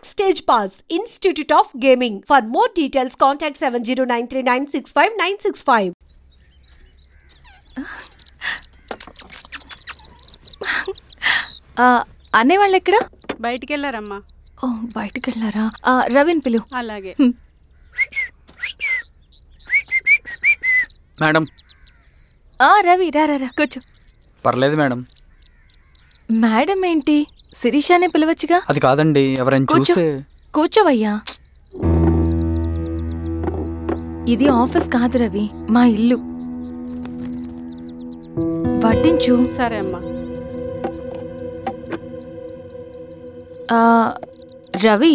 Backstage Pass, Institute of Gaming. For more details, contact 7093965965. అన్నయ్య వాళ్ళు ఎక్కడ? బయటికి వెళ్ళారమ్మా. ఓ బయటికి వెళ్ళారా? రవిని పిలు. అలాగే మేడం. రవి రా రా కూర్చో. పర్లేదు మేడం. మేడం ఏంటి? శిరీషానే పిలవచ్చుగా. అది కాదండి, ఎవరైనా చూస్తే. కూర్చోవయ్యా. ఇది ఆఫీస్ కాదు రవి, మా ఇల్లు. వడ్డించు. సరే అమ్మా. రవి,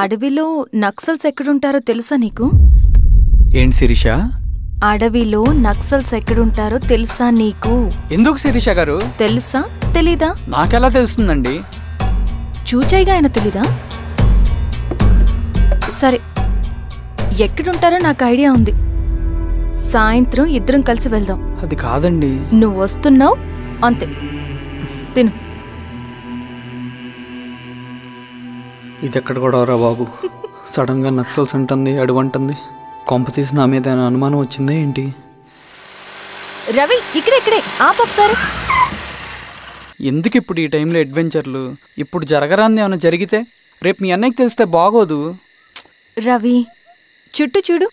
అడవిలో నక్సల్స్ ఎక్కడుంటారో తెలుసా నీకు? ఏంటి శిరీష? అడవిలో నక్సల్స్ ఎక్కడుంటారో తెలుసా నీకు? ఎందుకు శిరీష గారు? తెలుసా తెలీదా? నాకెలా తెలుస్తుందండి? చూచాయిగా ఆయన తెలీదా? సరే, ఎక్కడుంటారో నాకు ఐడియా ఉంది. సాయంత్రం ఇద్దరం కలిసి వెళ్దాం. అది కాదండి. నువ్వు వస్తున్నావు అంతే. తిను. ఇది ఎక్కడ కూడా రా బాబు. సడన్ గా నక్సల్స్ అంటుంది, అడువంటుంది. కొంప తీసి నా మీద అనుమానం వచ్చిందే ఏంటి? రవి ఇక్కడే ఆపొకసారి. ఎందుకు ఇప్పుడు ఈ టైంలో అడ్వెంచర్లు? ఇప్పుడు జరగరాంది ఏమైనా జరిగితే రేపు మీ అన్నయ్యకి తెలిస్తే బాగోదు. రవి చుట్టూ చూడు,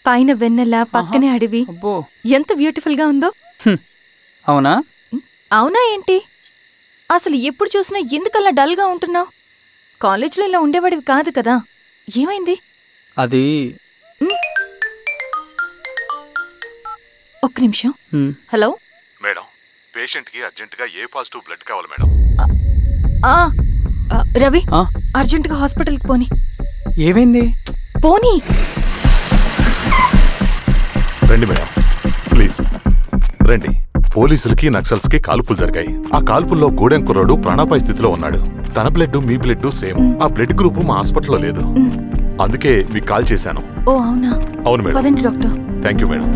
పైన వెన్నెల, పక్కనే అడవి. అబ్బో, ఎంత బ్యూటిఫుల్ గా ఉందో. అవునా? అవునా ఏంటి? అసలు ఎప్పుడు చూసినా ఎందుకల్లా డల్ గా ఉంటున్నావు? కాలేజ్లో ఇలా ఉండేవాడివి కాదు కదా, ఏమైంది? అది ఒక్క నిమిషం. హలో మేడం, పేషెంట్ కి అర్జెంట్ గా ఏ పాజిటివ్ బ్లడ్ కావాలి మేడం. రవి, అర్జెంట్ గా హాస్పిటల్ కి పోనీ. ఏమైంది? పోనీ. రండి మేడం, ప్లీజ్ రండి. పోలీసులకి నక్సల్స్ కి కాల్పులు జరిగాయి. ఆ కాల్పుల్లో గూడెం కుర్రాడు ప్రాణాపాయ స్థితిలో ఉన్నాడు. తన బ్లడ్ మీ బ్లడ్ సేమ్. ఆ బ్లడ్ గ్రూప్ మా హాస్పిటల్లో లేదు, అందుకే మీకు కాల్ చేశాను. ఓ అవునా? అవును మేడం. పదండి doctor. Thank you madam.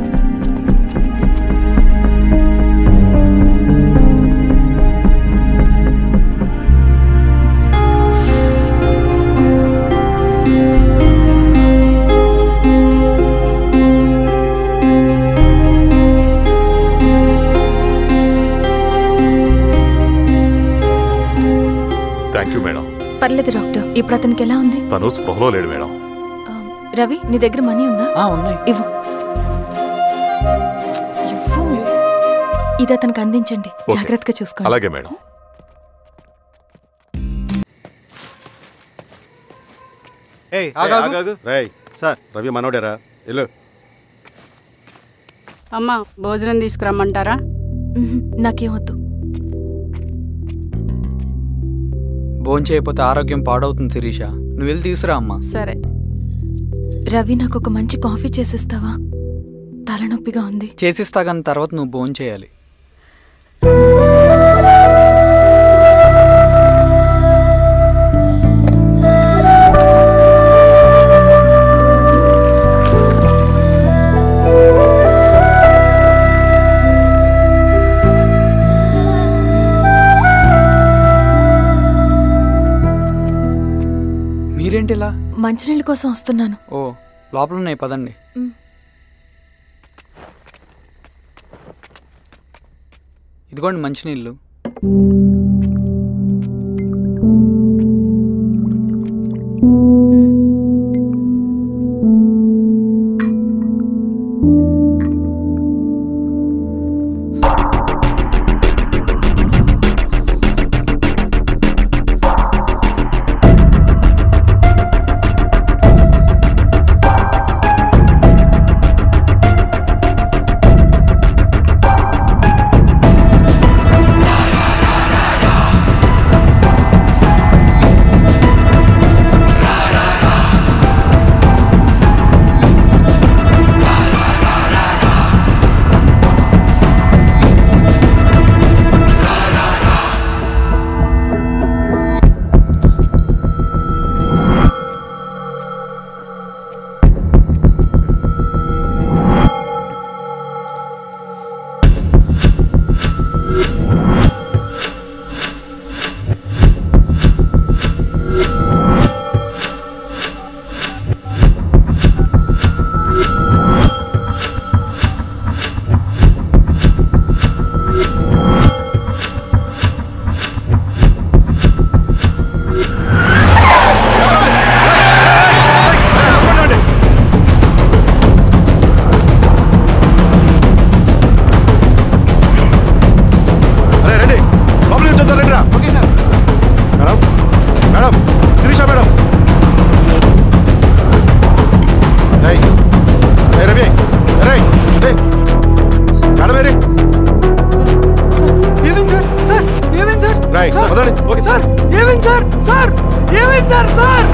Thank you madam. పర్లేదు డాక్టర్, ఇప్పుడు అతనికి ఎలా ఉంది? తను స్పృహలో లేడు మేడం. రవి, నీ దగ్గర మనీ ఉందా? ఉన్నాయి. ఇవ్వు. ఇది అతనికి అందించండి, జాగ్రత్తగా చూసుకోండి. అలాగే మేడం. సార్, రవి మనోడేరా? ఇల్లు. అమ్మా, భోజనం తీసుకురమ్మంటారా? నాకేమొద్దు. భోంచేయకపోతే ఆరోగ్యం పాడవుతుంది శిరీష. నువ్వు వెళ్ళి తీసురా అమ్మా. సరే. రవి, నాకు ఒక మంచి కాఫీ చేసిస్తావా? తలనొప్పిగా ఉంది. చేసిస్తా, కానీ తర్వాత నువ్వు భోంచేయాలి. మీరేంటిలా? మంచినీళ్ళ కోసం వస్తున్నాను. ఓ, లోపల ఉన్నాయి, పదండి. ఇదిగోండి మంచినీళ్ళు. సార్ సార్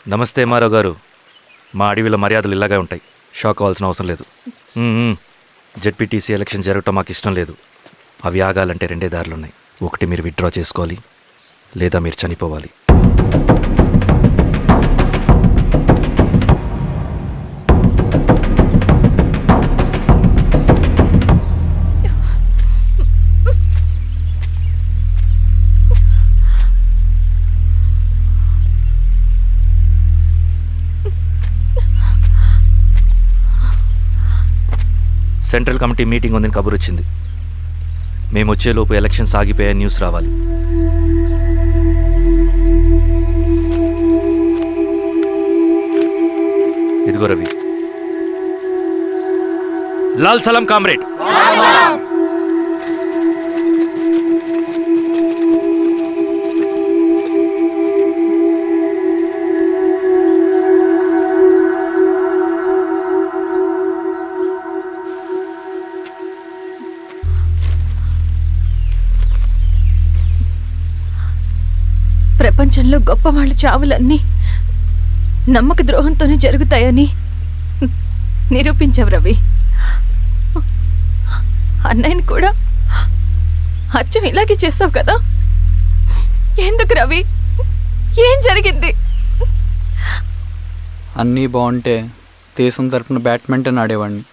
నమస్తే మారావు గారు. మా అడవిలో మర్యాదలు ఇలాగే ఉంటాయి. షాక్ అవ్వాల్సిన అవసరం లేదు. జెడ్పీటీసీ ఎలక్షన్ జరగటం మాకు ఇష్టం లేదు. అవి ఆగాలంటే 2 దారులున్నాయి. ఒకటి మీరు విత్డ్రా చేసుకోవాలి, లేదా మీరు చనిపోవాలి. సెంట్రల్ కమిటీ మీటింగ్ ఉందని కబురు వచ్చింది. మేము వచ్చేలోపు ఎలక్షన్స్ ఆగిపోయాయని న్యూస్ రావాలి. ఇదిగో రవి. లాల్ సలాం కామ్రేడ్. ప్రపంచంలో గొప్పవాళ్ళ చావులన్నీ నమ్మక ద్రోహంతోనే జరుగుతాయని నిరూపించావు రవి. అన్నయ్యని కూడా అచ్చం ఇలాగే చేస్తావు కదా? ఎందుకు రవి? ఏం జరిగింది? అన్నీ బాగుంటే దేశం తరపున బ్యాడ్మింటన్ ఆడేవాడిని.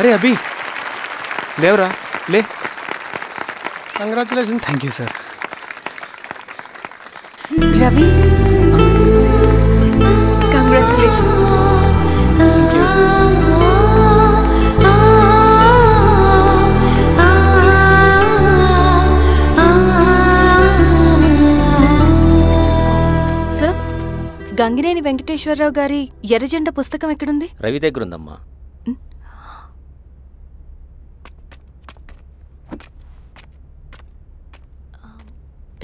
అరే అభి, లేవరా, లే. Congratulation. Thank you sir. Ravi, congratulations. Sir, Gangineni Venkateswararao గారి ఎర్రజెండా పుస్తకం ఎక్కడుంది? రవి దగ్గర ఉందమ్మా.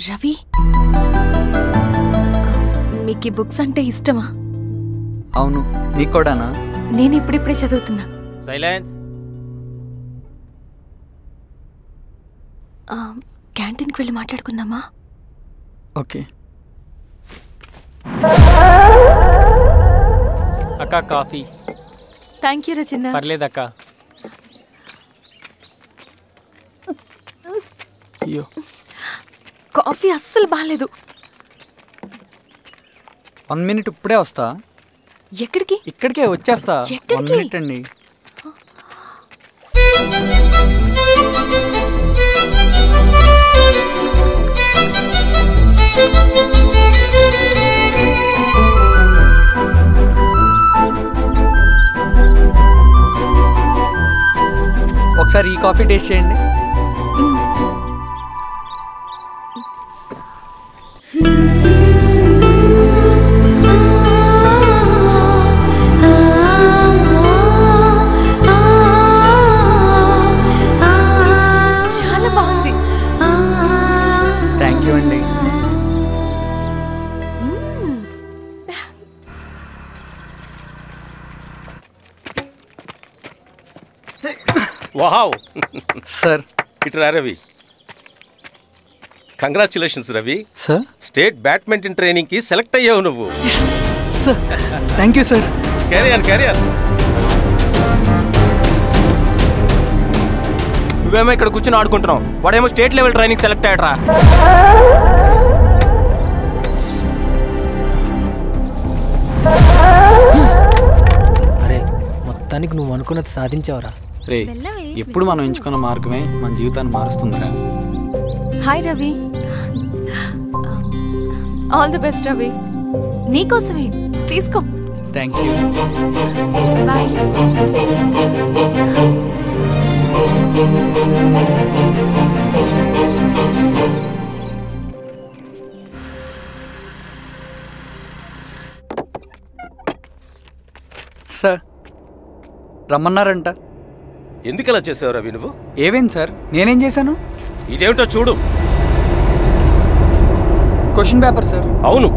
రవి, మీకు ఈ బుక్స్ అంటే ఇష్టమా? అవును, నీకు కూడానా? నేను ఇప్పుడిప్పుడే చదువుతున్నా. సైలెన్స్. క్యాంటీన్కి వెళ్ళి మాట్లాడుకుందామా? ఓకే. అక్క కాఫీ. థ్యాంక్ యూ రచన. పర్లేదక్క. అయ్యో, కాఫీ అస్సలు బాగాలేదు. 1 minute ఇప్పుడే వస్తా. ఎక్కడికి? ఇక్కడికే వచ్చేస్తా. 1 minute అండి. ఒకసారి ఈ కాఫీ టేస్ట్ చేయండి. చాలా బాగుంది. థ్యాంక్ యూ అండి. Wow sir. ఇట్రా Ravi. Congratulations Ravi. Sir. State badminton ట్రైనింగ్కి సెలెక్ట్ అయ్యావు నువ్వు. Sir thank you sir. Career. నువ్వేమో ఇక్కడ కూర్చొని ఆడుకుంటున్నావు, వాడేమో స్టేట్ లెవెల్ ట్రైనింగ్ సెలెక్ట్ అయ్యాడ్రా. అరే మొత్తానికి నువ్వు అనుకున్నది సాధించావురా. రే ఎప్పుడు మనం ఎంచుకున్న మార్గమే మన జీవితాన్ని మారుస్తుందిరా. Hi Ravi. All the best Ravi. నీకోసమే తీసుకో. Thank you. బాయ్. సార్ రమ్మన్నారంట. ఎందుకలా చేసావు రవి నువ్వు? ఏవేంటి సార్, నేనేం చేశాను? ఇదేమిటో చూడు. Question paper sir. అవును,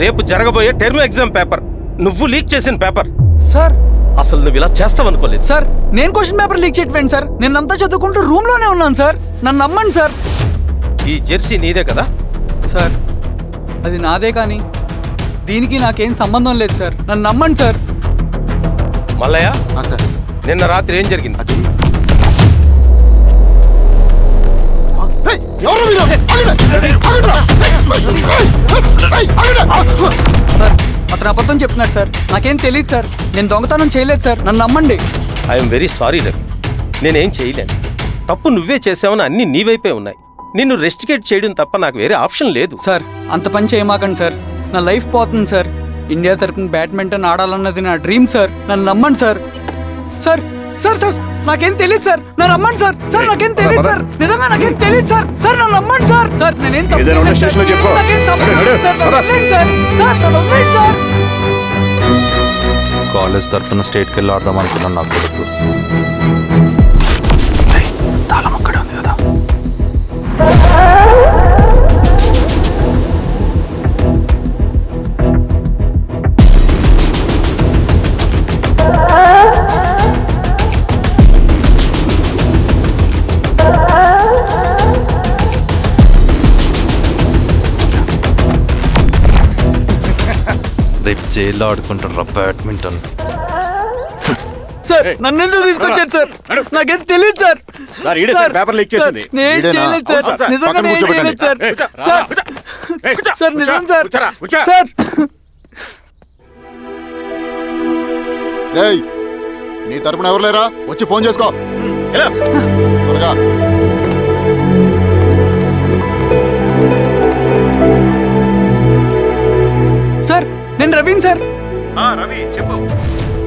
రేపు జరగబోయే టర్మ్ ఎగ్జామ్ పేపర్. నువ్వు లీక్ చేసిన పేపర్. సార్ అసలు నువ్వు ఇలా చేస్తావనుకోలేదు. సార్ నేను క్వశ్చన్ పేపర్ లీక్ చేయట్లేండి సార్. నేనంతా చదువుకుంటూ రూమ్ లోనే ఉన్నాను సార్. నన్ను నమ్మండి సార్. ఈ జెర్సీ నీదే కదా? సార్ అది నాదే, కానీ దీనికి నాకేం సంబంధం లేదు సార్. నన్ను నమ్మండి సార్. మల్లయ్య సార్, నిన్న రాత్రి ఏం జరిగింది? సార్ అతను అబద్ధం చెప్తున్నాడు సార్. నాకేం తెలియదు సార్. నేను దొంగతనం చేయలేదు సార్. నన్ను నమ్మండి. ఐఎమ్ వెరీ సారీ రవి, నేనేం చేయలేను. తప్పు నువ్వే చేసావని అన్ని నీ వైపే ఉన్నాయి. నిన్ను రెస్టికేట్ చేయడం తప్ప నాకు వేరే ఆప్షన్ లేదు. సార్ అంత పని చేయమాకండి సార్. నా లైఫ్ పోతుంది సార్. ఇండియా తరపున బ్యాడ్మింటన్ ఆడాలన్నది నా డ్రీమ్ సార్. నన్ను నమ్మండి సార్. సార్ సార్ సార్ నాకేం తెలియదు సార్. నన్ను నమ్మండి సార్. సార్ నాకేం తెలియదు సార్. నిజంగా నాకేం తెలియదు సార్. సార్ నన్ను నమ్మండి సార్. సార్ నేనేం తప్పు చేయలేదు సార్. నాకేం సంబంధం లేదు సార్. నన్ను వదిలేయండి సార్. సార్ నన్ను వదిలేయండి సార్. కాలేజ్ తరఫున స్టేట్కి వెళ్ళి ఆడదాం అనుకున్నాను. నా కొడుకు తాళం అక్కడే ఉంది కదా. రేపు జైల్లో ఆడుకుంటారా బ్యాడ్మింటన్? సార్ నన్ను ఎందుకు తీసుకొచ్చారు సార్? నాకేం తెలియదు సార్. పేపర్ లీక్ చేసింది. నేను చేయలేదు సార్. నిజంగా నేను చేయలేదు సార్. సార్ నిజం సార్. సార్ రేయ్, నీ తరపున ఎవరు లేరా? వచ్చి ఫోన్ చేసుకో త్వరగా. సార్ నేను రవీన్ సార్. రవి చెప్పు.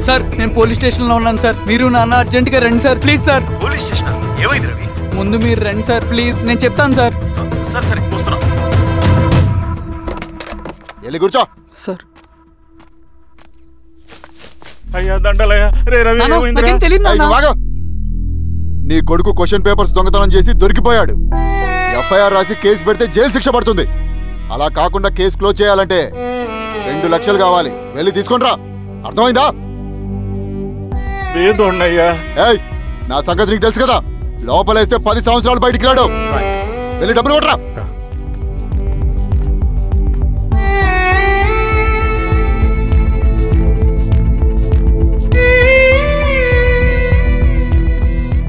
సార్ నేను పోలీస్ స్టేషన్లో ఉన్నాను సార్. మీరు నాన్న అర్జెంట్గా రండి sir. Please sir. Police station ఏమైంది రవి? ముందు మీరు రండి సార్ ప్లీజ్. నేను చెప్తాను సార్. సరే వస్తున్నా. వెళ్ళి కూర్చో. సార్ అయ్యా దండలయ్య. రే రవి నాకేం తెలియదు. నీ కొడుకు క్వశ్చన్ పేపర్స్ దొంగతనం చేసి దొరికిపోయాడు. ఎఫ్ఐఆర్ రాసి కేసు పెడితే జైలు శిక్ష పడుతుంది. అలా కాకుండా కేసు క్లోజ్ చేయాలంటే 2 లక్షలు కావాలి. వెళ్ళి తీసుకుంట్రా. అర్థమైందా? ఏయ్, నా సంగతి నీకు తెలుసు కదా. లోపలేస్తే 10 సంవత్సరాలు బయటికి రాడు. వెళ్ళి డబ్బులు కొట్టరా.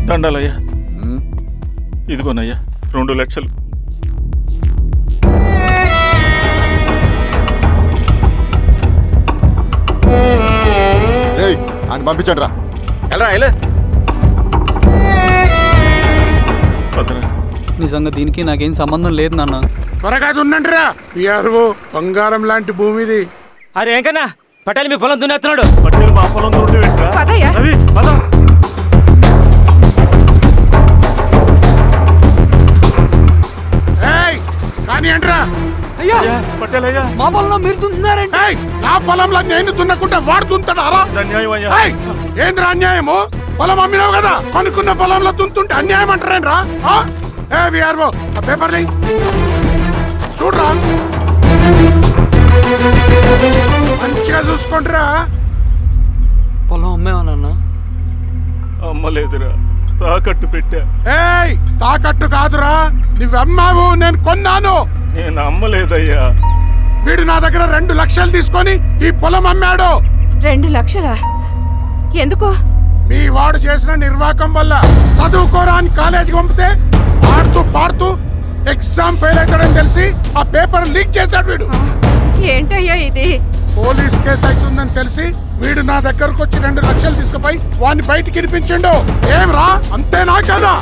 దండాలయ్యా. ఇదిగోనయ్యా 2 లక్షలు. అని పంపించండి రా. నిజంగా దీనికి నాకేం సంబంధం లేదు నాన్న. త్వరగా దున్నండి రా. బంగారం లాంటి భూమిది. అరే ఏంకన్నా పటేల్ మీ పొలం దున్నేస్తున్నాడు. పటేల్ మా పొలం కానీ అంటరా అయ్యా పటేలయ్యా, మా పొలంలో మీరు దున్నుతున్నారండి. నా పొలంలో నేను దున్నకుంటే వాడు దున్నుతాడా? ఏంద్రా అన్యాయము? పొలం అమ్మినావు కదా, కొనుక్కున్న పొలంలో దున్నుతుంటే అన్యాయం అంటారేంట్రా? పేపర్ చూడరా, మంచిగా చూసుకుంటారా. పొలం అమ్మేవా నాన్న? అమ్మలేదురా. తాకట్టు పెట్టా. ఏయ్ తాకట్టు కాదురా, నువ్వమ్మావు, నేను కొన్నాను. నేను అమ్మలేదయ్యా. వీడు నా దగ్గర 2 లక్షలు తీసుకొని ఈ పొలం అమ్మాడు. 2 లక్షలా? ఎందుకో? మీ వాడు చేసిన నిర్వాకం వల్ల చదువుకోరా అని కాలేజీకి పంపితే ఆడుతూ పాడుతూ ఎగ్జామ్ ఫెయిల్ అవుతాడని తెలిసి ఆ పేపర్ లీక్ చేశాడు వీడు. ఏంటయ్యా ఇది? పోలీస్ కేసు అవుతుందని తెలిసి వీడు నా దగ్గరకు వచ్చి 2 లక్షలు తీసుకుపోయి వాడిని బయటికి వినిపించిండు. ఏం రా, అంతేనా కదా?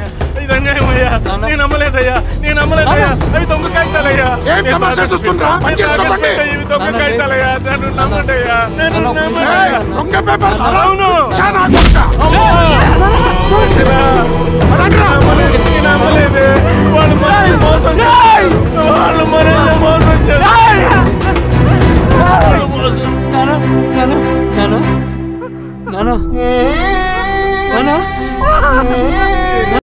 ఇది అన్యాయం అయ్యా. నేను అమ్మలేదయ్యా. నేను అమ్మలేదయ్యా. అవి దొంగ కాగితాలయ్యా. ఏం తమాషా చూస్తుండ్రా? పని చేసుకోకండి. ఇవి దొంగ కాగితాలయ్యా. నన్ను నమ్మండయ్యా. నేను నమ్మనయ్యా. దొంగ పేపర్. అవును. చాలా కొడతా.